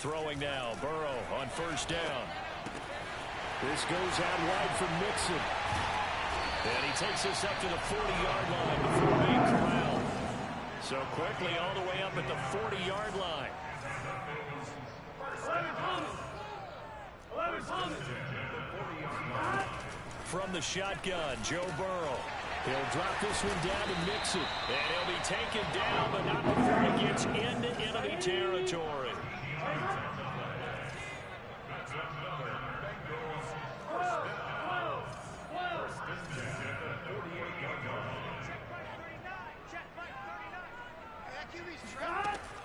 Throwing now, Burrow on first down. This goes out wide for Mixon. And he takes us up to the 40-yard line before being corralled. So quickly all the way up at the 40-yard line. From the shotgun, Joe Burrow. He'll drop this one down to Mixon. And he'll be taken down, but not before he gets into enemy territory.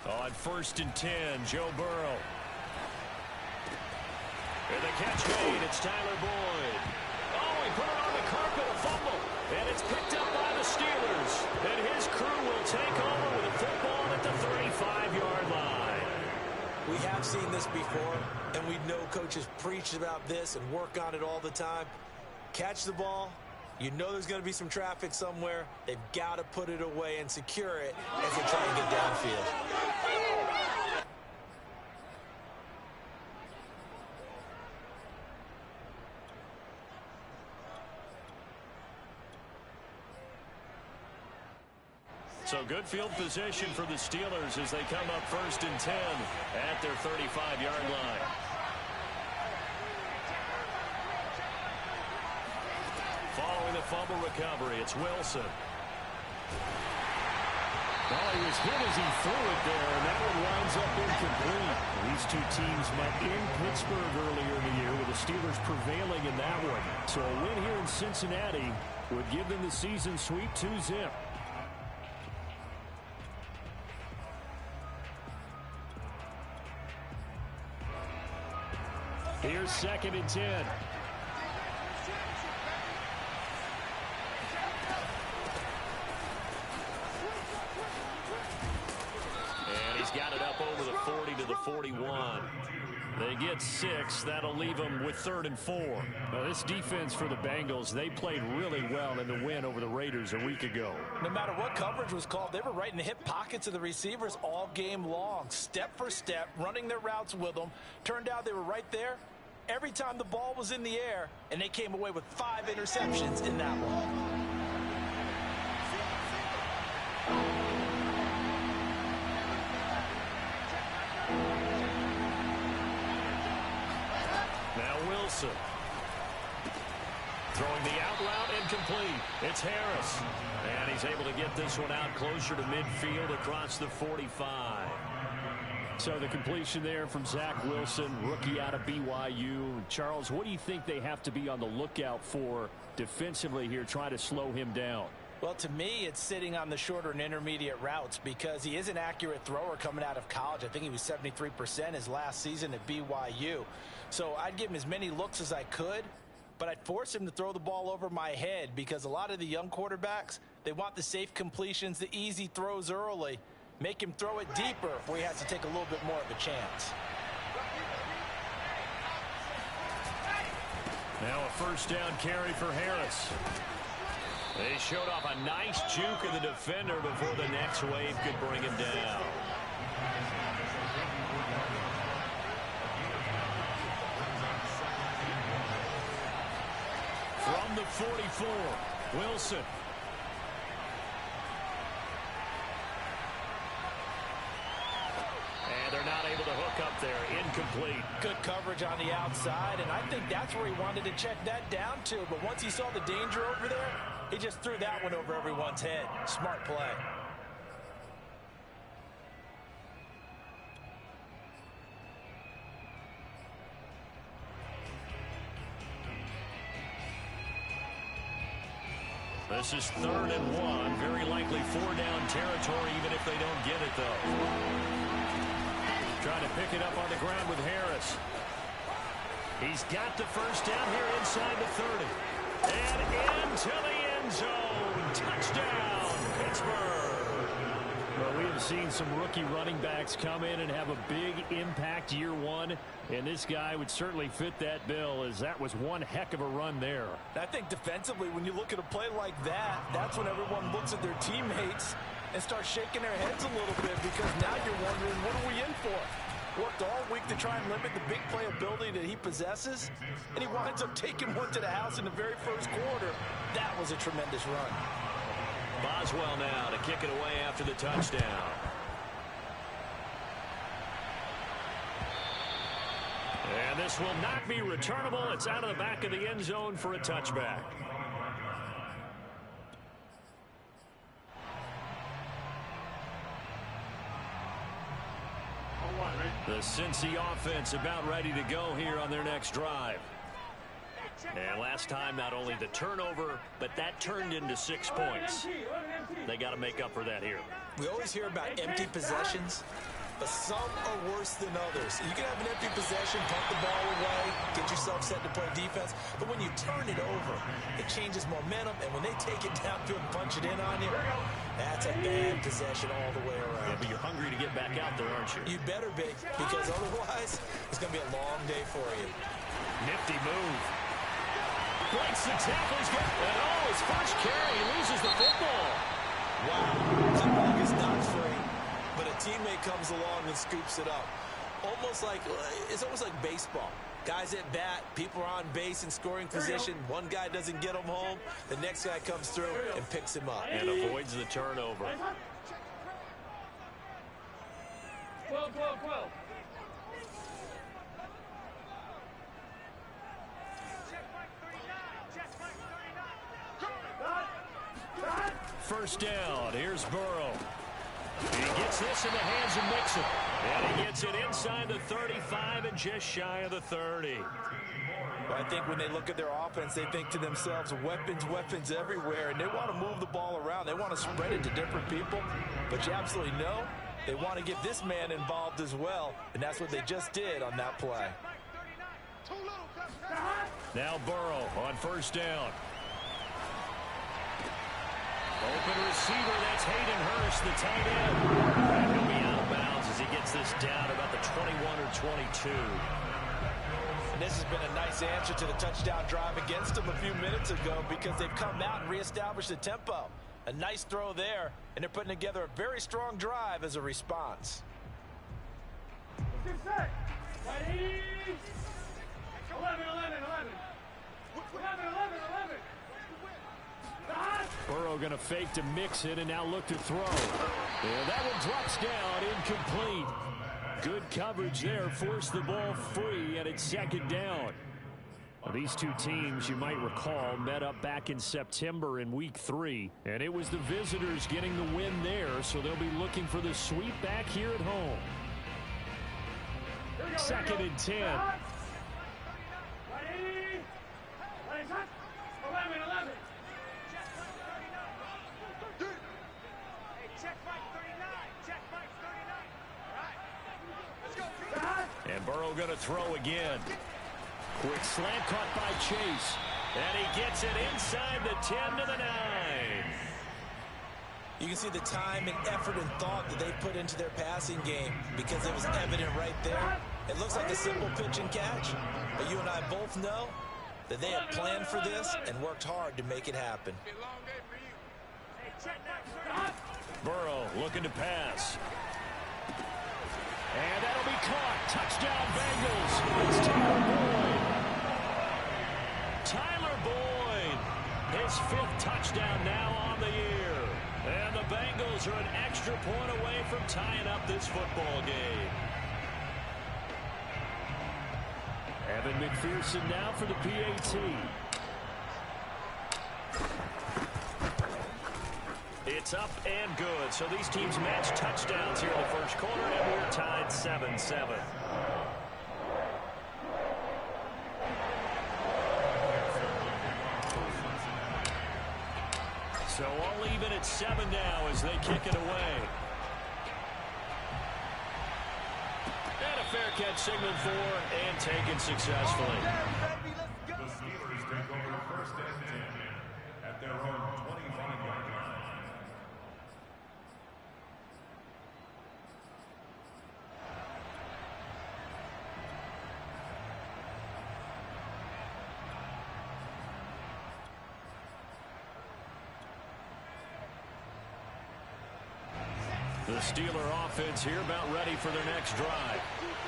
On first and 10, Joe Burrow. And the catch made, it's Tyler Boyd. Oh, he put it on the carpet, a fumble. And it's picked up by the Steelers. And his crew will take over with a football at the 35-yard line. We have seen this before, and we know coaches preach about this and work on it all the time. Catch the ball. You know there's going to be some traffic somewhere. They've got to put it away and secure it as they try and get downfield. So good field position for the Steelers as they come up first and 10 at their 35-yard line. Following the fumble recovery, it's Wilson. Well, he was hit as he threw it there, and that one winds up incomplete. These two teams met in Pittsburgh earlier in the year, with the Steelers prevailing in that one. So a win here in Cincinnati would give them the season sweep 2-zip. Here's second and 10. And he's got it up over the 40 to the 41. They get 6. That'll leave them with 3rd and 4. Now, this defense for the Bengals, they played really well in the win over the Raiders a week ago. No matter what coverage was called, they were right in the hip pockets of the receivers all game long. Step for step, running their routes with them. Turned out they were right there every time the ball was in the air, and they came away with 5 interceptions in that one. Now Wilson. Throwing the out route incomplete. It's Harris. And he's able to get this one out closer to midfield across the 45. So the completion there from Zach Wilson, rookie out of BYU. Charles, what do you think they have to be on the lookout for defensively here, trying to slow him down? Well, to me, it's sitting on the shorter and intermediate routes because he is an accurate thrower coming out of college. I think he was 73% his last season at BYU. So I'd give him as many looks as I could, but I'd force him to throw the ball over my head because a lot of the young quarterbacks, they want the safe completions, the easy throws early. Make him throw it deeper where he has to take a little bit more of a chance. Now a first down carry for Harris. They showed off a nice juke of the defender before the next wave could bring him down. From the 44, Wilson. And they're not able to hook up there. Incomplete. Good coverage on the outside, and I think that's where he wanted to check that down to. But once he saw the danger over there, he just threw that one over everyone's head. Smart play. This is 3rd and 1. Very likely 4-down territory, even if they don't get it, though. Trying to pick it up on the ground with Harris. He's got the first down here inside the 30. And into the end zone. Touchdown, Pittsburgh. Well, we have seen some rookie running backs come in and have a big impact year one. And this guy would certainly fit that bill, as that was one heck of a run there. I think defensively, when you look at a play like that, that's when everyone looks at their teammates and starts shaking their heads a little bit, because now you're wondering, what are we in for? worked all week to try and limit the big play ability that he possesses, and he winds up taking one to the house in the very first quarter. That was a tremendous run. Boswell now to kick it away after the touchdown. And this will not be returnable. It's out of the back of the end zone for a touchback. The Cincy offense about ready to go here on their next drive. And last time, not only the turnover, but that turned into 6 points. They got to make up for that here. We always hear about empty possessions, but some are worse than others. You can have an empty possession, punt the ball away, get yourself set to play defense, but when you turn it over, it changes momentum, and when they take it downfield and punch it in on you, that's a bad possession all the way around. Yeah, but you're hungry to get back out there, aren't you? You better be, because otherwise, it's going to be a long day for you. Nifty move. Breaks the tackle. He's got his first carry. He loses the football. Wow. Football is not free, but a teammate comes along and scoops it up. It's almost like baseball. Guys at bat, people are on base in scoring position. One guy doesn't get him home. The next guy comes through and picks him up. And avoids the turnover. 12. First down. Here's Burrow. He gets this in the hands of Mixon. And he gets it inside the 35 and just shy of the 30. Well, I think when they look at their offense, they think to themselves, weapons everywhere, and they want to move the ball around. They want to spread it to different people, but you absolutely know they want to get this man involved as well, and that's what they just did on that play. Now Burrow on first down. Open receiver, that's Hayden Hurst, the tight end. And he'll be out of bounds as he gets this down about the 21 or 22. And this has been a nice answer to the touchdown drive against them a few minutes ago because they've come out and reestablished the tempo. A nice throw there, and they're putting together a very strong drive as a response. 11. Burrow going to fake to mix it and now look to throw. And that one drops down, incomplete. Good coverage there, forced the ball free, and it's second down. Well, these two teams, you might recall, met up back in September in Week 3, and it was the visitors getting the win there, so they'll be looking for the sweep back here at home. Second and 10. 11. And Burrow going to throw again. Quick slant caught by Chase. And he gets it inside the 10 to the 9. You can see the time and effort and thought that they put into their passing game because it was evident right there. It looks like a simple pitch and catch, but you and I both know that they had planned for this and worked hard to make it happen. Burrow looking to pass. And that'll be caught. Touchdown Bengals. It's Tyler Boyd. Tyler Boyd. His 5th touchdown now on the year. And the Bengals are an extra point away from tying up this football game. Evan McPherson now for the PAT. It's up and good. So these teams match touchdowns here in the first quarter, and we're tied 7-7. So all even at 7 now as they kick it away. And a fair catch signaled for and taken successfully. The Steelers take over first and 10 at their own 25-yard line. The Steeler offense here about ready for their next drive.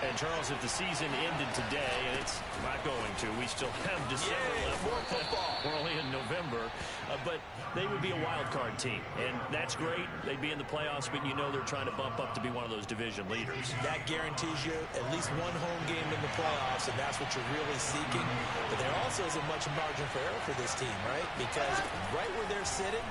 And, Charles, if the season ended today, and it's not going to, we still have December left. More football. We're only in November. But they would be a wild card team. And that's great. They'd be in the playoffs, but you know they're trying to bump up to be one of those division leaders. That guarantees you at least one home game in the playoffs, and that's what you're really seeking. But there also isn't much margin for error for this team, right? Because right where they're sitting,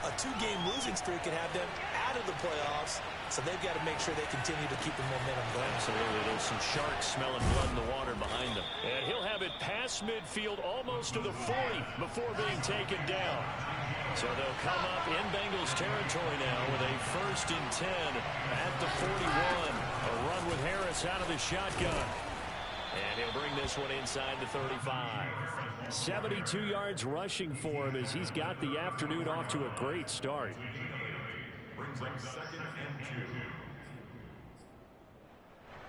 a 2-game losing streak could have them out of the playoffs, so they've got to make sure they continue to keep the momentum going. Absolutely. There's some sharks smelling blood in the water behind them. And he'll have it past midfield almost to the 40 before being taken down. So they'll come up in Bengals territory now with a 1st and 10 at the 41. A run with Harris out of the shotgun. And he'll bring this one inside the 35. 72 yards rushing for him as he's got the afternoon off to a great start. Brings up 2nd and 2.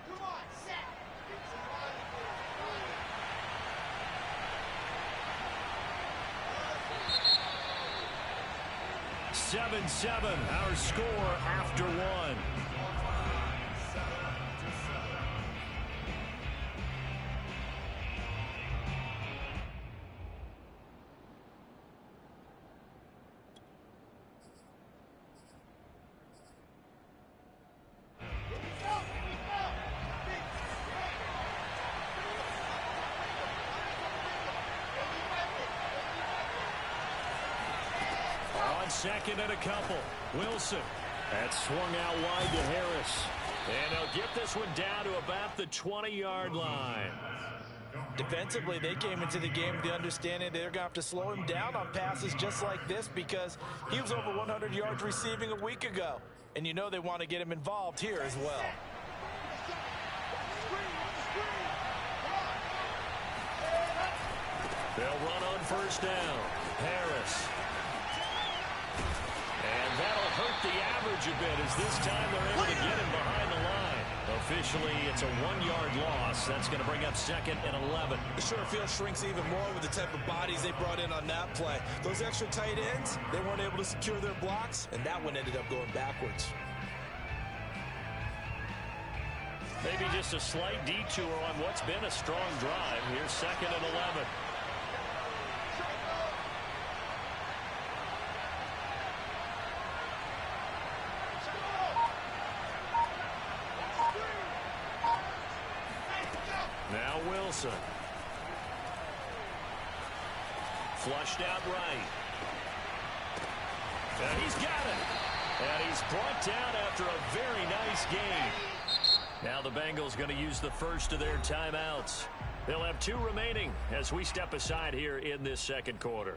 Come on, set. 7-7, our score after 1. Second and a couple. Wilson. That swung out wide to Harris. And they'll get this one down to about the 20-yard line. Defensively, they came into the game with the understanding they're going to have to slow him down on passes just like this because he was over 100 yards receiving a week ago. And you know they want to get him involved here as well. They'll run on 1st down. Harris. And that'll hurt the average a bit as this time they're able to get him behind the line. Officially, it's a 1-yard loss. That's going to bring up 2nd and 11. The short field shrinks even more with the type of bodies they brought in on that play. Those extra tight ends, they weren't able to secure their blocks, and that one ended up going backwards. Maybe just a slight detour on what's been a strong drive. Here's 2nd and 11. Now Wilson. Flushed out right. And he's got it. And he's brought down after a very nice game. Now the Bengals going to use the first of their timeouts. They'll have 2 remaining as we step aside here in this 2nd quarter.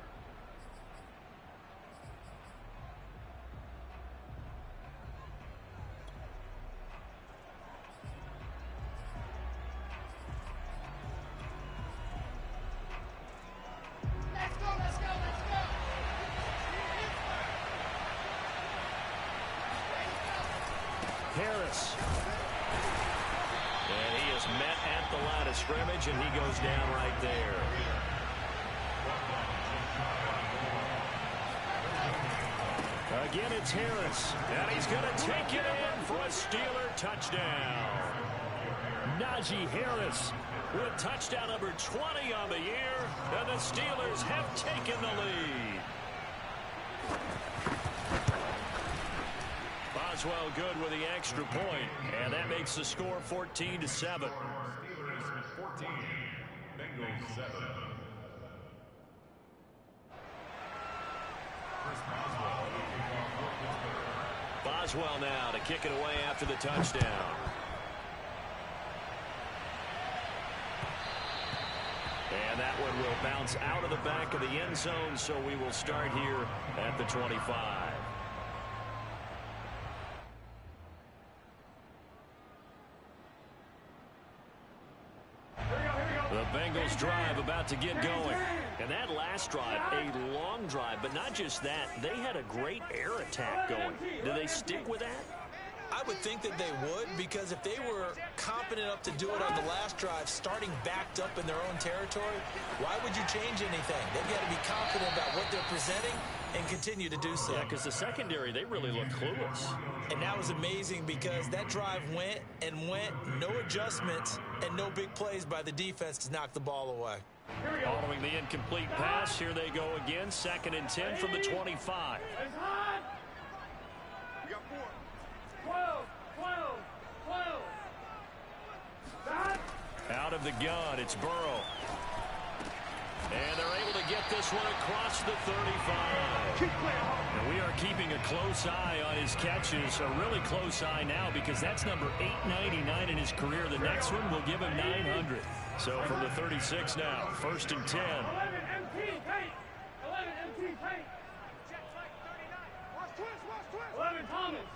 Harris. And he is met at the line of scrimmage, and he goes down right there. Again, it's Harris. And he's going to take it in for a Steeler touchdown. Najee Harris with touchdown number 20 on the year, and the Steelers have taken the lead. Boswell good with the extra point, and that makes the score 14-7. Steelers 14, Bengals 7. Boswell now to kick it away after the touchdown. And that one will bounce out of the back of the end zone, so we will start here at the 25. The Bengals drive about to get going. And that last drive, a long drive, but not just that, they had a great air attack going. Do they stick with that? I would think that they would, because if they were confident enough to do it on the last drive, starting backed up in their own territory, why would you change anything? They've got to be confident about what they're presenting and continue to do so. Yeah, because the secondary, they really look clueless. And that was amazing because that drive went and went, no adjustments, and no big plays by the defense to knock the ball away. Following the incomplete pass, here they go again. 2nd and 10 from the 25. We got 4. 12. Out of the gun, it's Burrow. And they're able to get this one across the 35. And we are keeping a close eye on his catches, a really close eye now because that's number 899 in his career. The next one will give him 900. So from the 36 now, 1st and 10. 11 MT tight. 11 MT tight. Check Mike 39. Watch twist. 11 Thomas.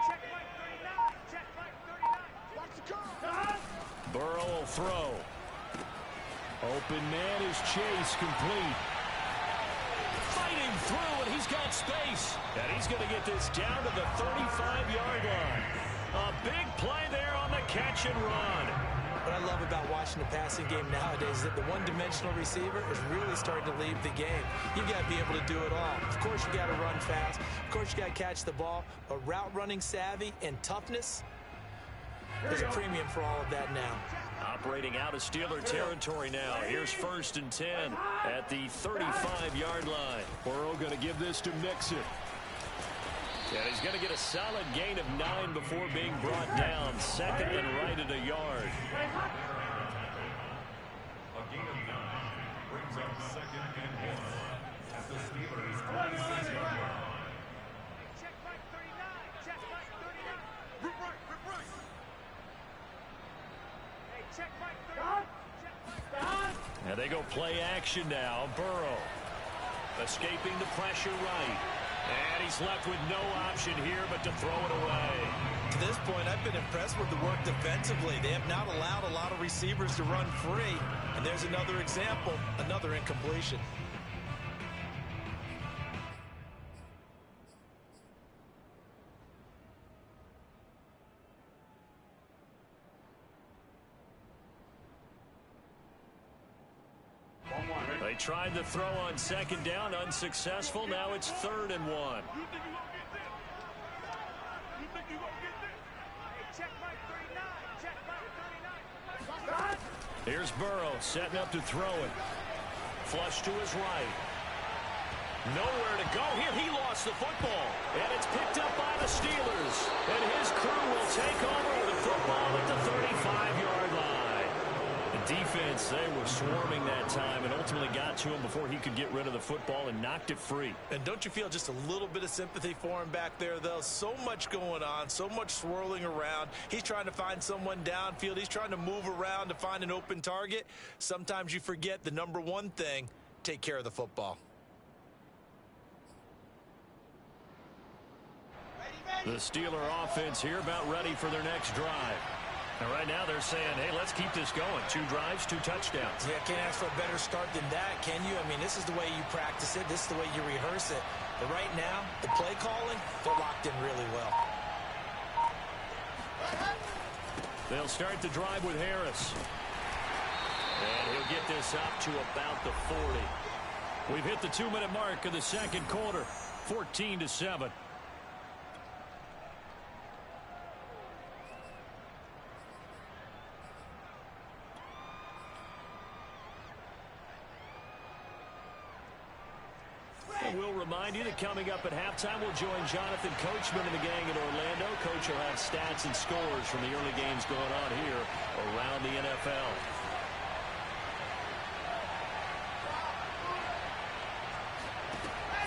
Check Mike 39. Check Mike 39. Watch the car. Burrow will throw. Open man is Chase, complete. Fighting through, and he's got space. And he's going to get this down to the 35-yard line. A big play there on the catch and run. What I love about watching the passing game nowadays is that the one-dimensional receiver is really starting to leave the game. You've got to be able to do it all. Of course, you got to run fast. Of course, you got to catch the ball. But route running savvy and toughness, there's a premium for all of that now. Operating out of Steeler territory now. Here's 1st and 10 at the 35-yard line. Burrow going to give this to Mixon. And he's going to get a solid gain of 9 before being brought down. 2nd and right at a yard. A gain of 9 brings up 2nd and 1 at the Steelers' 26-yard line. Check Mike 39. Check Mike 39. Rip right. Hey, check Mike 39. Check Mike 39. And they go play action now. Burrow escaping the pressure right. And he's left with no option here but to throw it away. To this point, I've been impressed with the work defensively. They have not allowed a lot of receivers to run free. And there's another example, another incompletion. They tried the throw on 2nd down, unsuccessful. Now it's 3rd and 1. You think you gonna get this? Hey, check Mike 39. Check Mike 39. Here's Burrow setting up to throw it. Flush to his right. Nowhere to go here. He lost the football. And it's picked up by the Steelers. And his crew will take over with the football at the 35-yard line. The defense, they were swarming that time and ultimately got to him before he could get rid of the football and knocked it free. And don't you feel just a little bit of sympathy for him back there, though? So much going on, so much swirling around. He's trying to find someone downfield. He's trying to move around to find an open target. Sometimes you forget the number one thing, take care of the football. The Steeler offense here about ready for their next drive. And right now they're saying, hey, let's keep this going. 2 drives, 2 touchdowns. Yeah, can't ask for a better start than that, can you? I mean, this is the way you practice it. This is the way you rehearse it. But right now, the play calling, they're locked in really well. They'll start the drive with Harris. And he'll get this up to about the 40. We've hit the 2-minute mark of the 2nd quarter. 14-7. We'll remind you that coming up at halftime, we'll join Jonathan Coachman and the gang in Orlando. Coach will have stats and scores from the early games going on here around the NFL.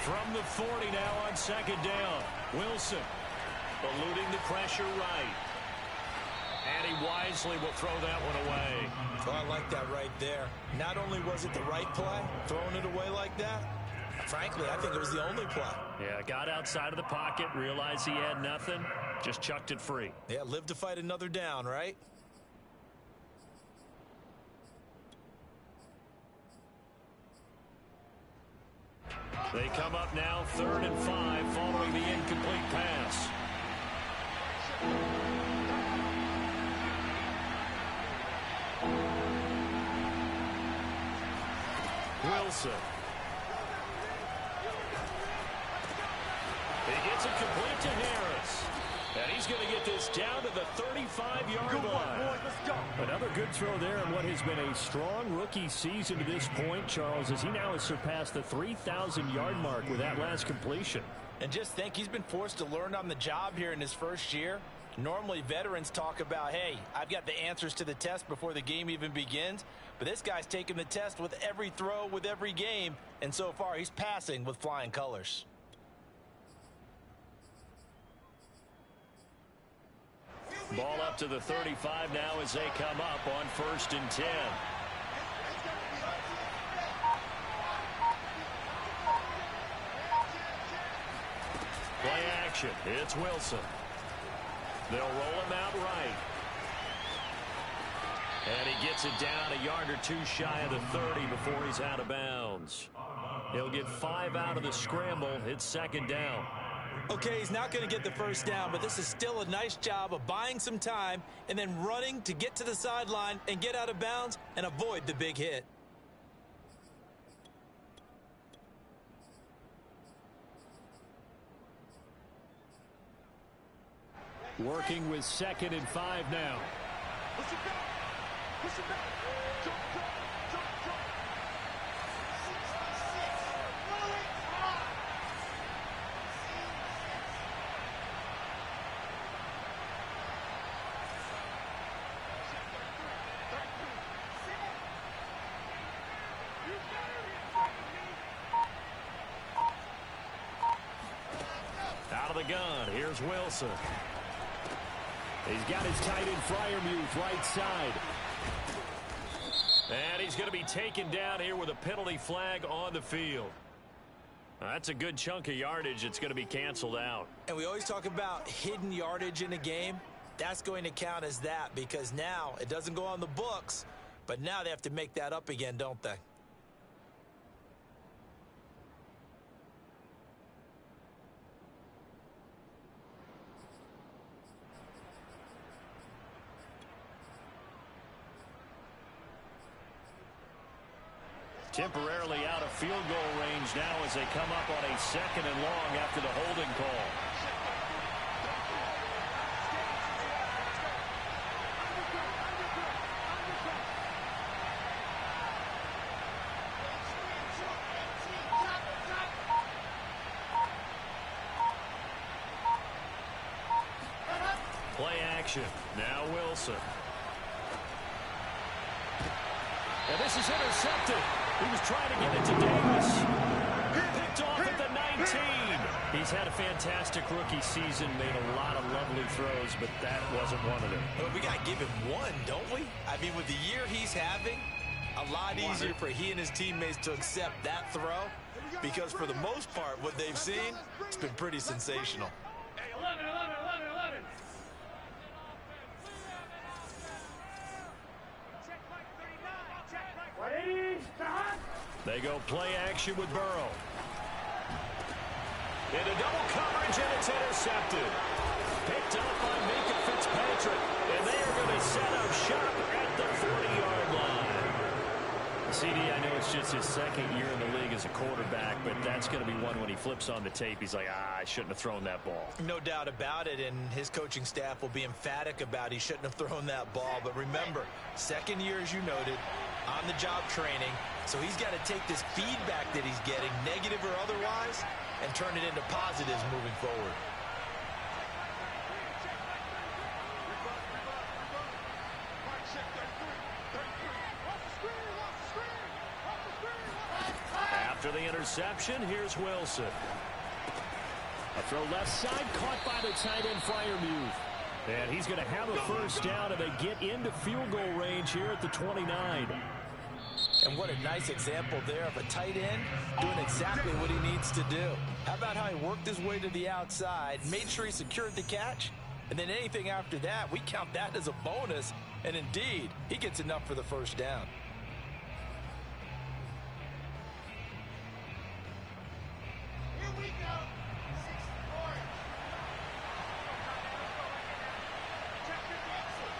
From the 40 now on 2nd down. Wilson eluding the pressure right. And he wisely will throw that one away. Oh, I like that right there. Not only was it the right play, throwing it away like that, frankly, I think it was the only play. Yeah, got outside of the pocket, realized he had nothing, just chucked it free. Yeah, live to fight another down, right? They come up now 3rd and 5 following the incomplete pass. Wilson. He gets it complete to Harris. And he's going to get this down to the 35-yard line. Boys, let's go. Another good throw there in what has been a strong rookie season to this point, Charles, as he now has surpassed the 3,000-yard mark with that last completion. And just think, he's been forced to learn on the job here in his first year. Normally, veterans talk about, hey, I've got the answers to the test before the game even begins. But this guy's taking the test with every throw, with every game. And so far, he's passing with flying colors. Ball up to the 35 now as they come up on 1st and 10. Play action. It's Wilson. They'll roll him out right. And he gets it down a yard or two shy of the 30 before he's out of bounds. He'll get 5 out of the scramble. It's 2nd down. Okay, he's not going to get the first down, but this is still a nice job of buying some time and then running to get to the sideline and get out of bounds and avoid the big hit. Working with 2nd and 5 now. Push it back. Push it back. Jump, jump, jump, jump. 66. Out of the gun, here's Wilson. He's got his tight end Freiermuth right side. And he's going to be taken down here with a penalty flag on the field. That's a good chunk of yardage. It's going to be canceled out. And we always talk about hidden yardage in a game. That's going to count as that because now it doesn't go on the books, but now they have to make that up again, don't they? Temporarily out of field goal range now as they come up on a 2nd and long after the holding call. Play action. Now Wilson. And this is intercepted. He was trying to get it to Davis. Picked off at the 19. He's had a fantastic rookie season, made a lot of lovely throws, but that wasn't one of them. But we got to give him one, don't we? I mean, with the year he's having, a lot easier for he and his teammates to accept that throw because for the most part, what they've seen, it's been pretty sensational. Hey, 11, 11, 11, 11. Ready, start. They go play action with Burrow. Into double coverage, and it's intercepted. Picked up by Minka Fitzpatrick, and they are going to set up shop at the 40-yard line. CD, I know it's just his 2nd year in the league as a quarterback, but that's going to be one when he flips on the tape. He's like, I shouldn't have thrown that ball. No doubt about it, and his coaching staff will be emphatic about he shouldn't have thrown that ball. But remember, 2nd year, as you noted, on-the-job training, so he's got to take this feedback that he's getting, negative or otherwise, and turn it into positives moving forward. After the interception, here's Wilson. A throw left side, caught by the tight end Freiermuth. And he's going to have a first down, and they get into field goal range here at the 29. And what a nice example there of a tight end doing exactly what he needs to do. How about how he worked his way to the outside, made sure he secured the catch, and then anything after that, we count that as a bonus. And indeed, he gets enough for the first down. Here we go. 64. Check your exit.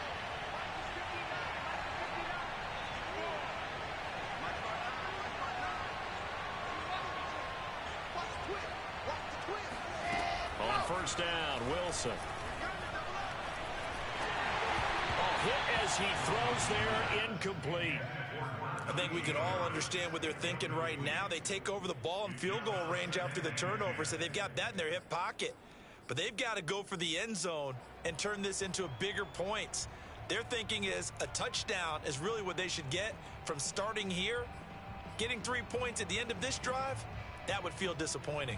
Watch the twist. Watch the twist. first down. Wilson. Hit as he throws there, incomplete. I think we can all understand what they're thinking right now. They take over the ball in field goal range after the turnover, so they've got that in their hip pocket. But they've got to go for the end zone and turn this into bigger points. Their thinking is a touchdown is really what they should get from starting here. Getting 3 points at the end of this drive, that would feel disappointing.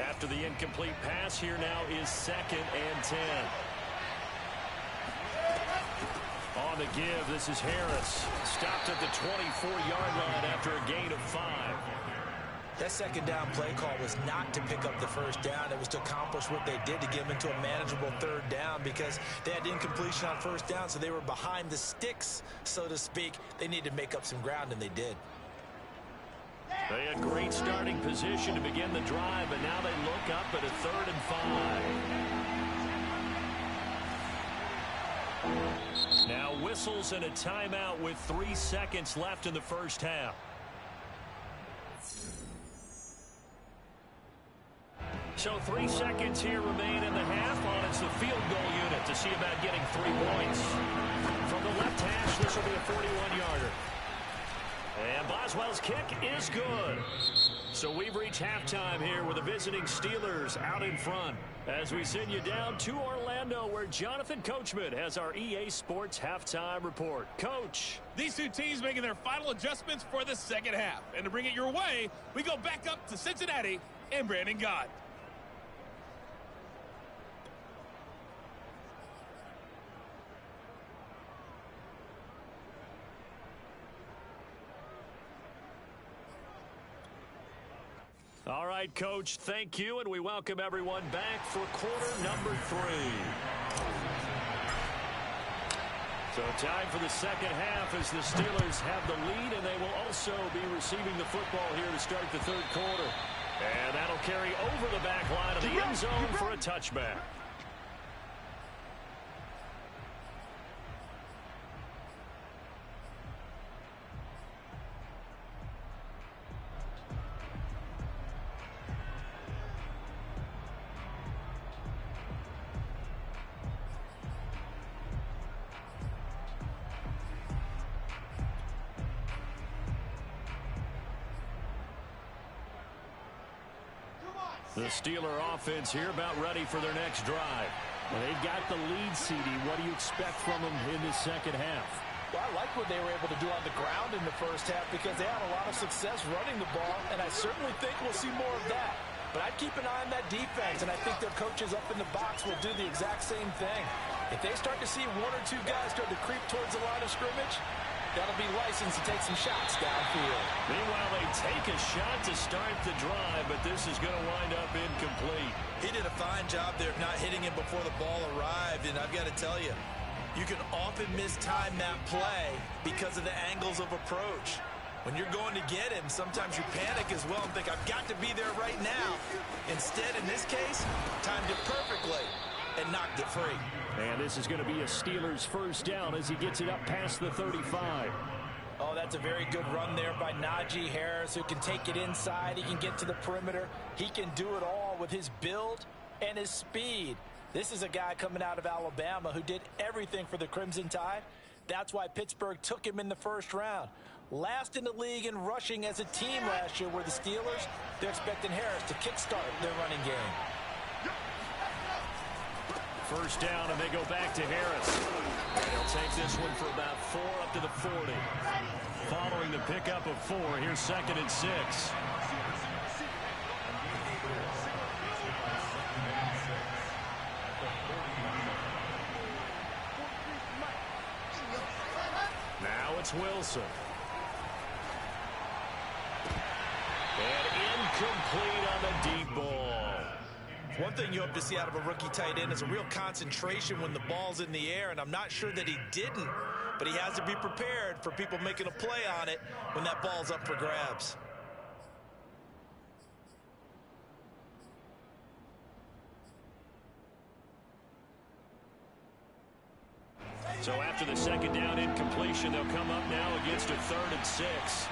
After the incomplete pass, here now is 2nd and 10. On the give, this is Harris. Stopped at the 24-yard line after a gain of 5. That second down play call was not to pick up the first down. It was to accomplish what they did to get them into a manageable 3rd down because they had incompletion on 1st down, so they were behind the sticks, so to speak. They needed to make up some ground, and they did. They had great starting position to begin the drive, but now they look up at a 3rd and 5. Now whistles and a timeout with 3 seconds left in the first half. So 3 seconds here remain in the half on it's the field goal unit to see about getting 3 points. From the left hash, this will be a 41-yarder. And Boswell's kick is good. So we've reached halftime here with the visiting Steelers out in front as we send you down to Orlando where Jonathan Coachman has our EA Sports halftime report. Coach. These two teams making their final adjustments for the second half. And to bring it your way, we go back up to Cincinnati and Brandon Gott. All right, Coach, thank you, and we welcome everyone back for quarter number 3. So time for the second half as the Steelers have the lead, and they will also be receiving the football here to start the 3rd quarter. And that'll carry over the back line of the end zone for a touchback. The Steeler offense here about ready for their next drive. Well, they've got the lead, CD. What do you expect from them in this second half? Well, I like what they were able to do on the ground in the first half because they had a lot of success running the ball, and I certainly think we'll see more of that. But I'd keep an eye on that defense, and I think their coaches up in the box will do the exact same thing. If they start to see 1 or 2 guys start to creep towards the line of scrimmage, that'll be licensed to take some shots downfield. Meanwhile, they take a shot to start the drive, but this is going to wind up incomplete. He did a fine job there of not hitting him before the ball arrived, and I've got to tell you, you can often mistime that play because of the angles of approach. When you're going to get him, sometimes you panic as well and think, I've got to be there right now. Instead, in this case, timed it perfectly and knocked it free. And this is going to be a Steelers first down as he gets it up past the 35. Oh, that's a very good run there by Najee Harris, who can take it inside. He can get to the perimeter. He can do it all with his build and his speed. This is a guy coming out of Alabama who did everything for the Crimson Tide. That's why Pittsburgh took him in the first round. Last in the league in rushing as a team last year were the Steelers. They're expecting Harris to kickstart their running game. First down, and they go back to Harris. And he'll take this one for about 4 up to the 40. Following the pickup of 4, here's 2nd and 6. Now it's Wilson. And incomplete on the deep ball. One thing you hope to see out of a rookie tight end is a real concentration when the ball's in the air, and I'm not sure that he didn't, but he has to be prepared for people making a play on it when that ball's up for grabs. So after the second down incompletion, they'll come up now against a 3rd and 6.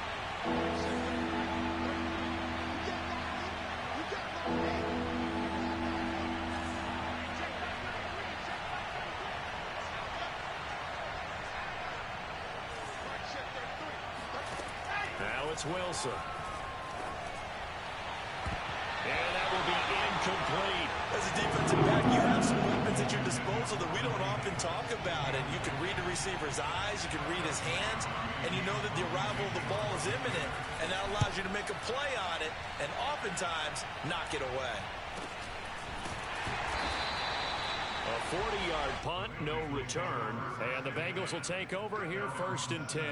it's Wilson. And that will be incomplete. As a defensive back, you have some weapons at your disposal that we don't often talk about. And you can read the receiver's eyes, you can read his hands, and you know that the arrival of the ball is imminent. And that allows you to make a play on it and oftentimes knock it away. A 40-yard punt, no return. And the Bengals will take over here 1st and 10.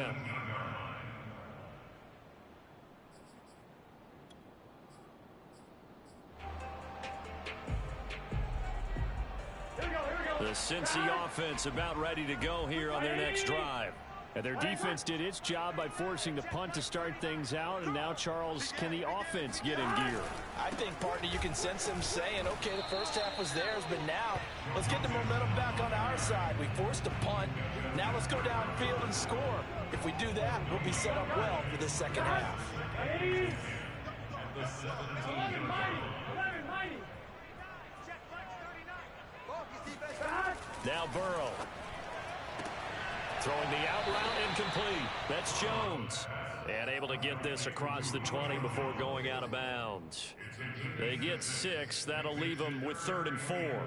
The Cincy offense about ready to go here on their next drive. And their defense did its job by forcing the punt to start things out. And now, Charles, can the offense get in gear? I think, partner, you can sense them saying, okay, the first half was theirs, but now let's get the momentum back on our side. We forced a punt. Now let's go downfield and score. If we do that, we'll be set up well for the second half. And the 17. Now Burrow. Throwing the out route incomplete. That's Jones. And able to get this across the 20 before going out of bounds. They get 6. That'll leave them with 3rd and 4. Here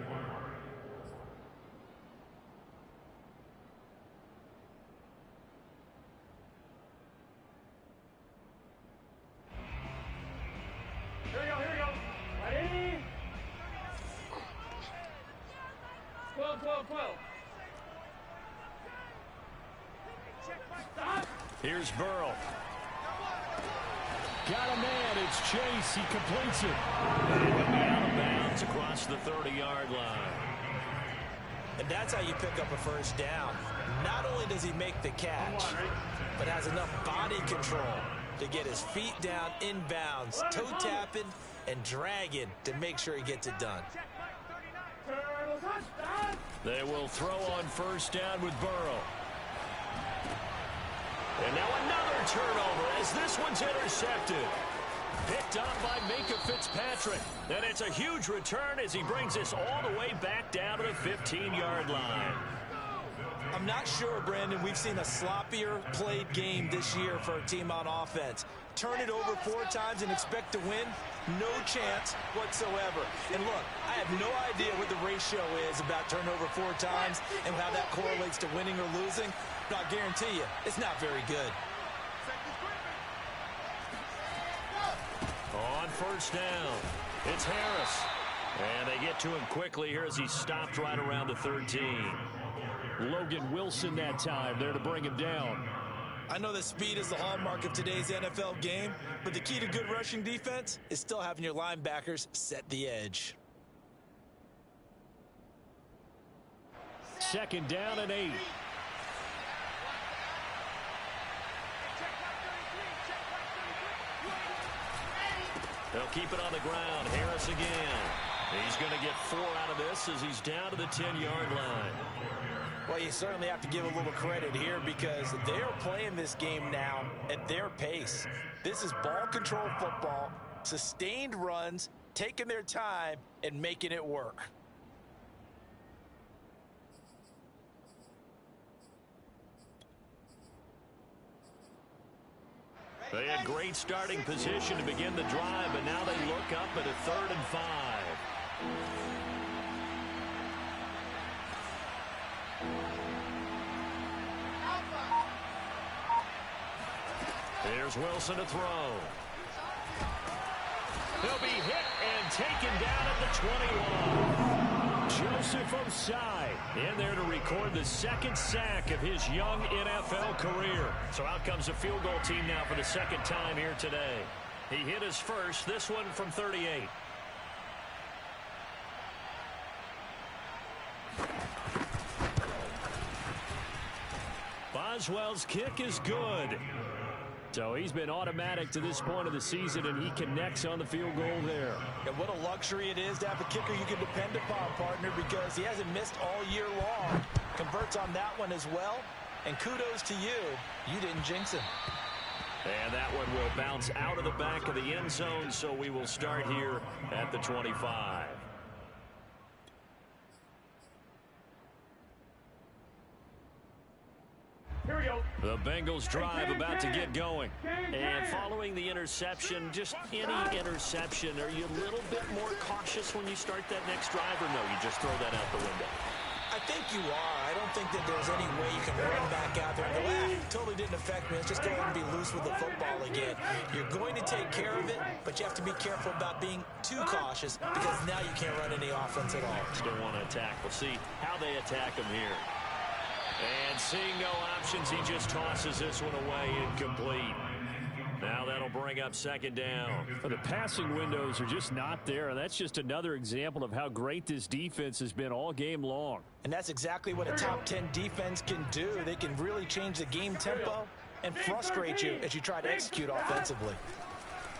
we go. Ready? 12. Stop. Here's Burrow. Got a man. It's Chase. He completes it. And he'll be out of bounds across the 30-yard line. And that's how you pick up a first down. Not only does he make the catch, but has enough body control to get his feet down inbounds, toe tapping and dragging to make sure he gets it done. They will throw on first down with Burrow. And now another turnover as this one's intercepted. Picked up by Minka Fitzpatrick. And it's a huge return as he brings this all the way back down to the 15-yard line. I'm not sure, Brandon, we've seen a sloppier played game this year for a team on offense. Turn it over 4 times and expect to win? No chance whatsoever. And look, I have no idea what the ratio is about turnover 4 times and how that correlates to winning or losing. But I guarantee you, it's not very good. On first down, it's Harris. And they get to him quickly here as he stopped right around the 13. Logan Wilson that time there to bring him down. I know that speed is the hallmark of today's NFL game, but the key to good rushing defense is still having your linebackers set the edge. 2nd down and 8. They'll keep it on the ground. Harris again. He's going to get 4 out of this as he's down to the 10-yard line. Well, you certainly have to give a little credit here because they're playing this game now at their pace. This is ball control football, sustained runs, taking their time, and making it work. They had great starting position to begin the drive, but now they look up at a 3rd and 5. Here's Wilson to throw. He'll be hit and taken down at the 21. Joseph Osai in there to record the 2nd sack of his young NFL career. So out comes the field goal team now for the 2nd time here today. He hit his first, this one from 38. Boswell's kick is good. So he's been automatic to this point of the season, and he connects on the field goal there. And what a luxury it is to have a kicker you can depend upon, partner, because he hasn't missed all year long. Converts on that one as well. And kudos to you. You didn't jinx him. And that one will bounce out of the back of the end zone, so we will start here at the 25. Here we The Bengals drive about to get going. And following the interception, just any interception, are you a little bit more cautious when you start that next drive, or no, you just throw that out the window? I think you are. I don't think that there's any way you can run back out there and go, totally didn't affect me. Let's just go ahead and be loose with the football again. You're going to take care of it, but you have to be careful about being too cautious because now you can't run any offense at all. Still want to attack. We'll see how they attack him here. And seeing no options, he just tosses this one away, incomplete. Now that'll bring up second down. But the passing windows are just not there, and that's just another example of how great this defense has been all game long. And that's exactly what a top 10 defense can do. They can really change the game tempo and frustrate you as you try to execute offensively.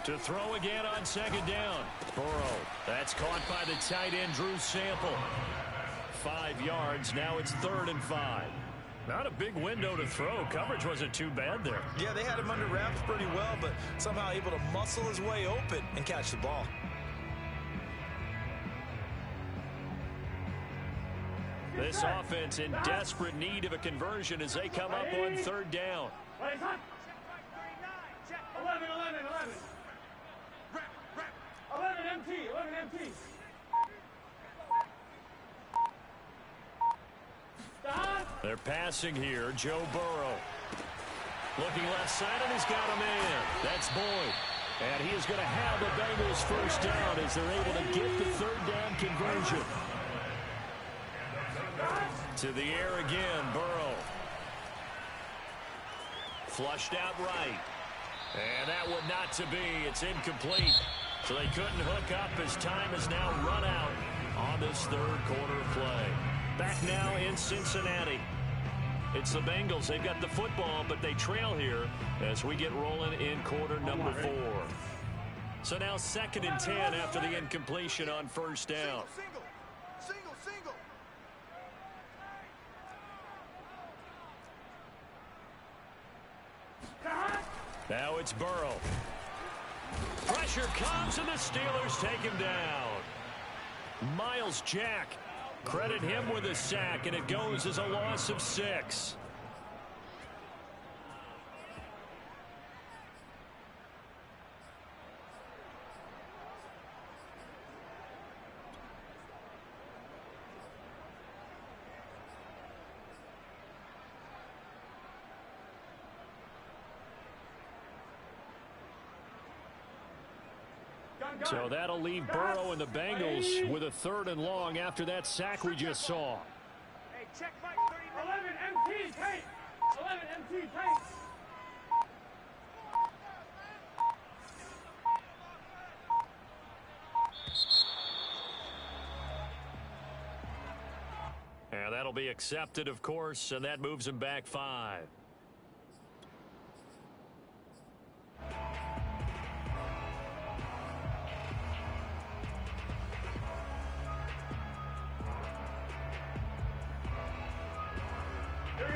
To throw again on second down. Burrow. That's caught by the tight end, Drew Sample. 5 yards. Now it's 3rd and 5. Not a big window to throw. Coverage wasn't too bad there. Yeah, they had him under wraps pretty well, but somehow able to muscle his way open and catch the ball. This offense in desperate need of a conversion as they come up on 3rd down. 11, 11 MT. They're passing here. Joe Burrow. Looking left side, and he's got a man. That's Boyd. And he is going to have the Bengals first down as they're able to get the 3rd down conversion. To the air again, Burrow. Flushed out right. And that one not to be. It's incomplete. So they couldn't hook up as time has now run out on this 3rd quarter play. Back now in Cincinnati. It's the Bengals. They've got the football, but they trail here as we get rolling in quarter number 4. So now 2nd and 10 after the incompletion on 1st down. Single. Now it's Burrow. Pressure comes, and the Steelers take him down. Miles Jack. Credit him with a sack, and it goes as a loss of 6. So that'll leave Burrow and the Bengals with a 3rd and long after that sack we just saw. Hey, check Mike 11 MT paint. 11 MT paint. And that'll be accepted, of course, and that moves him back 5.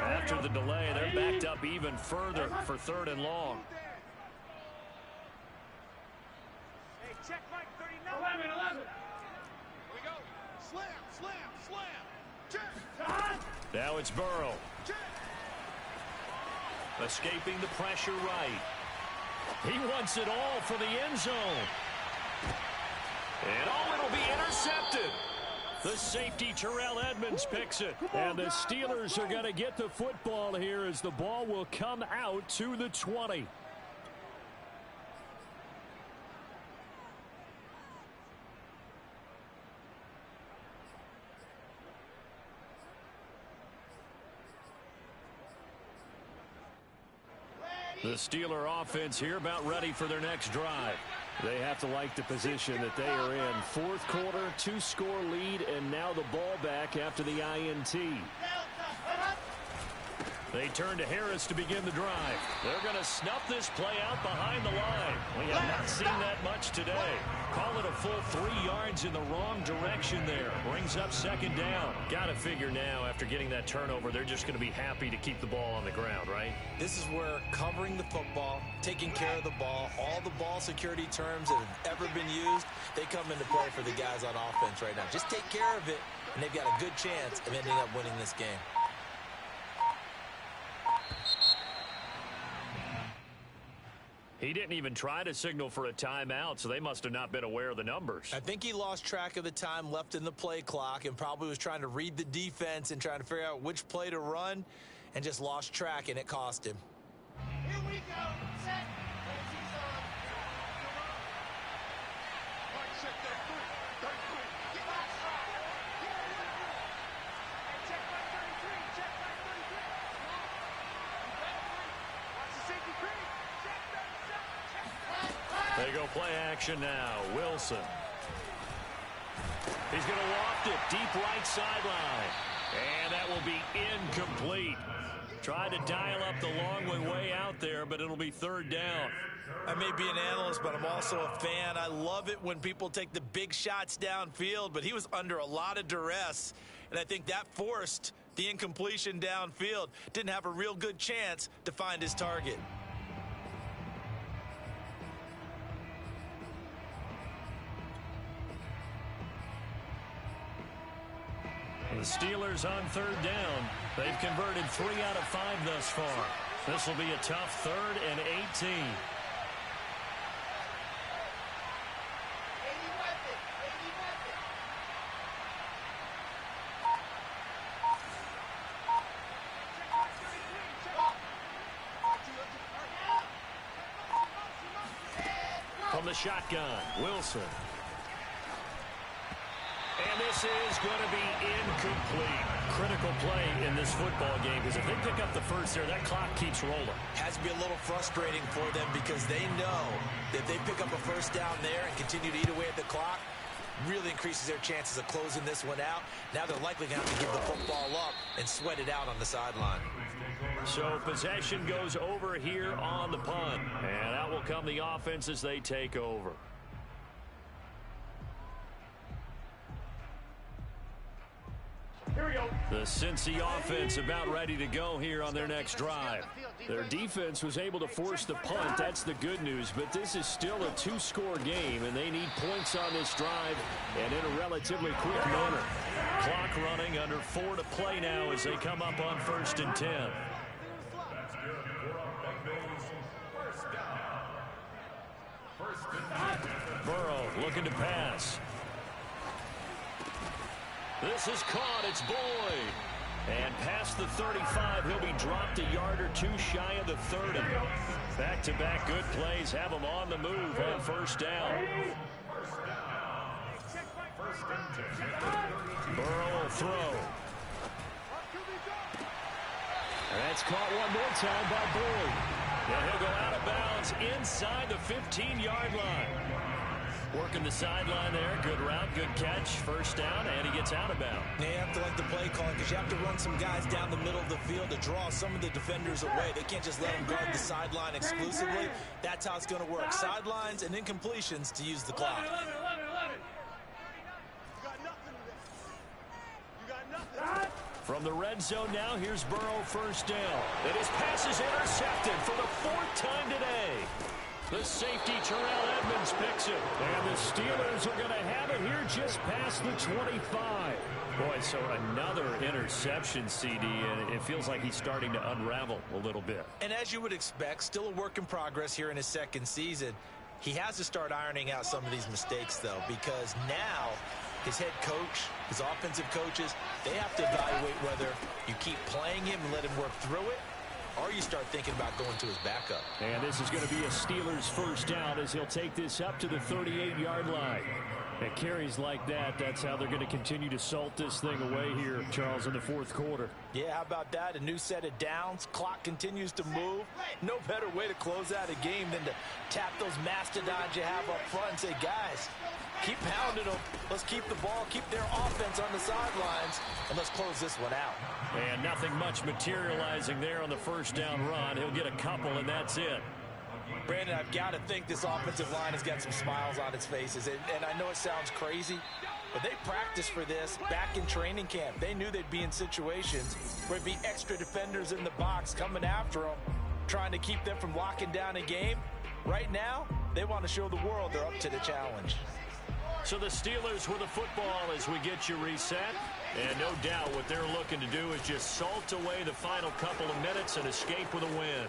After the delay, they're backed up even further for 3rd and long. Hey, check Mike 39. 11. Here we go. Slam. Check. Now it's Burrow. Escaping the pressure right. He wants it all for the end zone. And it'll be intercepted. The safety, Terrell Edmonds, picks it. And the Steelers are going to get the football here as the ball will come out to the 20. The Steeler offense here about ready for their next drive. They have to like the position that they are in. 4th quarter, 2-score lead, and now the ball back after the INT. They turn to Harris to begin the drive. They're going to snuff this play out behind the line. We have not seen that much today. Call it a full 3 yards in the wrong direction there. Brings up 2nd down. Got to figure now, after getting that turnover, they're just going to be happy to keep the ball on the ground, right? This is where covering the football, taking care of the ball, all the ball security terms that have ever been used, they come into play for the guys on offense right now. Just take care of it, and they've got a good chance of ending up winning this game. He didn't even try to signal for a timeout, so they must have not been aware of the numbers. I think he lost track of the time left in the play clock and probably was trying to read the defense and trying to figure out which play to run and just lost track, and it cost him. Here we go. Set. He's on. Right, set, 33. Get back, strike. Check back 33. Check back 33. Watch the safety creep. Check 37. They go play action now. Wilson. He's going to loft it deep right sideline. And that will be incomplete. Tried to dial up the long way out there, but it'll be third down. I may be an analyst, but I'm also a fan. I love it when people take the big shots downfield, but he was under a lot of duress, and I think that forced the incompletion downfield. Didn't have a real good chance to find his target. The Steelers on third down. They've converted 3 out of 5 thus far. This will be a tough 3rd and 18. From the shotgun, Wilson. And this is going to be incomplete. Critical play in this football game, because if they pick up the first there, that clock keeps rolling. Has to be a little frustrating for them because they know that if they pick up a first down there and continue to eat away at the clock, really increases their chances of closing this one out. Now they're likely going to have to give the football up and sweat it out on the sideline. So possession goes over here on the punt. And out will come the offense as they take over. The Cincy offense about ready to go here on their next drive. Their defense was able to force the punt. That's the good news. But this is still a 2-score game, and they need points on this drive and in a relatively quick manner. Clock running under 4 to play now as they come up on 1st and 10. Burrow looking to pass. This is caught. It's Boyd. And past the 35, he'll be dropped a yard or 2 shy of the 30. Back-to-back good plays have him on the move on 1st down. Burrow will throw. And that's caught one more time by Boyd. And he'll go out of bounds inside the 15-yard line. Working the sideline there. Good route, good catch. 1st down, and he gets out of bounds. You have to like the play calling because you have to run some guys down the middle of the field to draw some of the defenders away. They can't just let them guard the sideline exclusively. That's how it's going to work. Sidelines and incompletions to use the clock. 11. You got nothing today. You got nothing. From the red zone now, here's Burrow 1st down. And his pass is intercepted for the 4th time today. The safety, Terrell Edmonds, picks it. And the Steelers are going to have it here just past the 25. Boy, so another interception, CD, and it feels like he's starting to unravel a little bit. And as you would expect, still a work in progress here in his 2nd season. He has to start ironing out some of these mistakes, though, because now his head coach, his offensive coaches, they have to evaluate whether you keep playing him and let him work through it, or you start thinking about going to his backup. And this is going to be a Steelers 1st down as he'll take this up to the 38-yard line. At carries like that, that's how they're going to continue to salt this thing away here, Charles, in the 4th quarter. Yeah, how about that? A new set of downs. Clock continues to move. No better way to close out a game than to tap those mastodons you have up front and say, guys, keep pounding them. Let's keep the ball, keep their offense on the sidelines, and let's close this one out. And nothing much materializing there on the 1st down run. He'll get a couple, and that's it. Brandon, I've got to think this offensive line has got some smiles on its faces. And I know it sounds crazy, but they practiced for this back in training camp. They knew they'd be in situations where there'd be extra defenders in the box coming after them, trying to keep them from locking down a game. Right now, they want to show the world they're up to the challenge. So the Steelers with the football as we get you reset. And no doubt what they're looking to do is just salt away the final couple of minutes and escape with a win.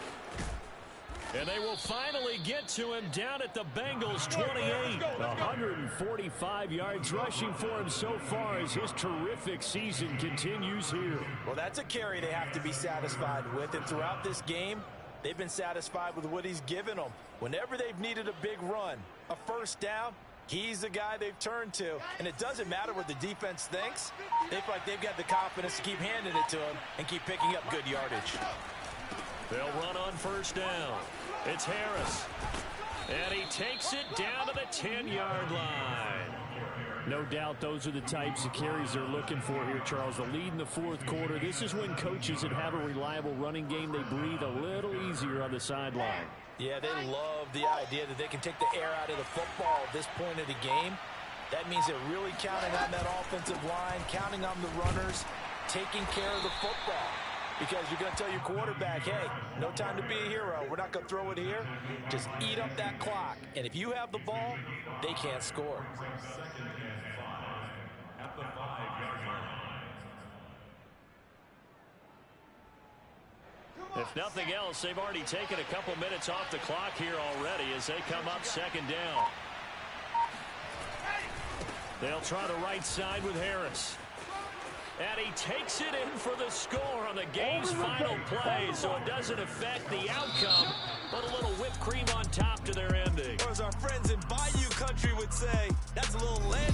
And they will finally get to him down at the Bengals 28. 145 yards rushing for him so far as his terrific season continues here. Well, that's a carry they have to be satisfied with. And throughout this game, they've been satisfied with what he's given them. Whenever they've needed a big run, a first down, he's the guy they've turned to. And it doesn't matter what the defense thinks. They feel like they've got the confidence to keep handing it to him and keep picking up good yardage. They'll run on first down. It's Harris. And he takes it down to the 10-yard line. No doubt those are the types of carries they're looking for here, Charles. The lead in the fourth quarter. This is when coaches that have a reliable running game, they breathe a little easier on the sideline. Yeah, they love the idea that they can take the air out of the football at this point of the game. That means they're really counting on that offensive line, counting on the runners, taking care of the football. Because you're going to tell your quarterback, hey, no time to be a hero. We're not going to throw it here. Just eat up that clock. And if you have the ball, they can't score. Second and 5 at the 5-yard line. If nothing else, they've already taken a couple minutes off the clock here already as they come up second down. They'll try the right side with Harris. And he takes it in for the score on the game's final play, so it doesn't affect the outcome, but a little whipped cream on top to their ending. Or as our friends in Bayou Country would say, that's a little land.